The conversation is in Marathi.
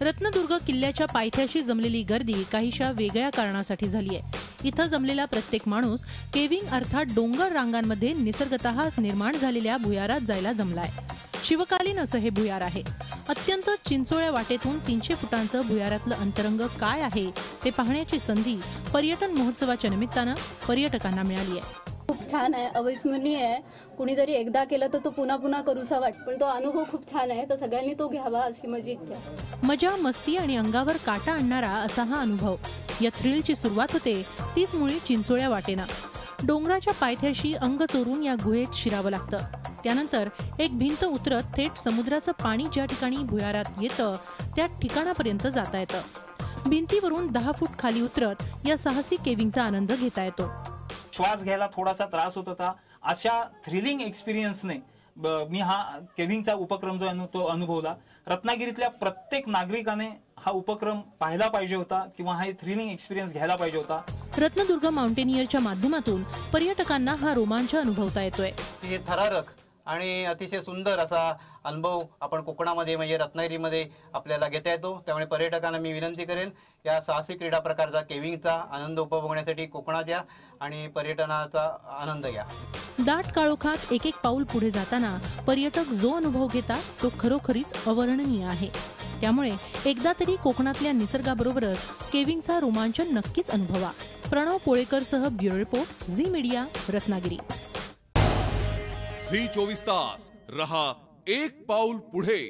रत्नदुर्ग किल्ल्याच्या पायथ्याशी जमलेली गर्दी काहीशा वेगळ्या कारणासाठी झाली आहे। इथं जमलेला प्रत्येक माणूस केविंग अर्थात डोंगर रांगांमध्ये निसर्गतः निर्माण झालेल्या भुयारात जायला जमलाय। शिवकालीन असं हे भुयार आहे। अत्यंत चिंचोळ्या वाटेतून 300 फुटांचं भुयारातलं अंतरंग काय आहे ते पाहण्याची संधी पर्यटन महोत्सवाच्या निमित्तानं पर्यटकांना मिळाली आहे। खूप छान आहे, अविस्मरणीय आहे। कुणी जरी एकदा केलं तर तो पुन्हा पुन्हा करूसा वाटतो, पण तो अनुभव खूप छान आहे, तर सगळ्यांनी तो घ्यावा अशी माझी इच्छा आहे। मजा, मस्ती आणि अंगावर काटा आणणारा असा हा अनुभव। या थ्रिलची सुरुवात होते तीच मुळी चिंचोळ्या वाटेनं। डोंगराच्या पायथ्याशी अंग चोरून या गुहेत शिरावं लागतं। त्यानंतर एक भिंत उतरत थेट समुद्राचं पाणी ज्या ठिकाणी भुयारात येतं त्या ठिकाणापर्यंत जाता येतं। भिंतीवरून 10 फूट खाली उतरत या साहसी केविंगचा आनंद घेता येतो। श्वास घ्यायला थोडासा त्रास होत होता। अशा थ्रिलिंग एक्सपिरियन्सने मी हा केविंगचा उपक्रम जो आहे तो अनुभवला। रत्नागिरीतल्या प्रत्येक नागरिकाने हा उपक्रम पाहिला पाहिजे होता किंवा हा थ्रिलिंग एक्सपिरियन्स घ्यायला पाहिजे होता। रत्नदुर्ग माउंटेनियरच्या माध्यमातून पर्यटकांना हा रोमांच अनुभवता येतोय। हे थरारक आणि अतिशय सुंदर असा अनुभव आपण कोकणामध्ये म्हणजे रत्नागिरीमध्ये आपल्याला घेता येतो। त्यामुळे पर्यटकांना मी विनंती करेन या साहसी क्रीडा प्रकारचा केविंगचा आनंद उपभोगण्यासाठी कोकणात या आणि पर्यटनाचा आनंद घ्या। दाट काळोखात एक पाऊल पुढे जाताना पर्यटक जो अनुभव घेतात तो खरोखरीच अवर्णनीय आहे। त्यामुळे एकदा तरी कोकणातल्या निसर्गाबरोबरच केविंगचा रोमांचन नक्कीच अनुभवा। प्रणव पोळेकरसह bureau report, Zee Media, Ratnagiri. Zee 24 तास रहा एक पाऊल पुढे।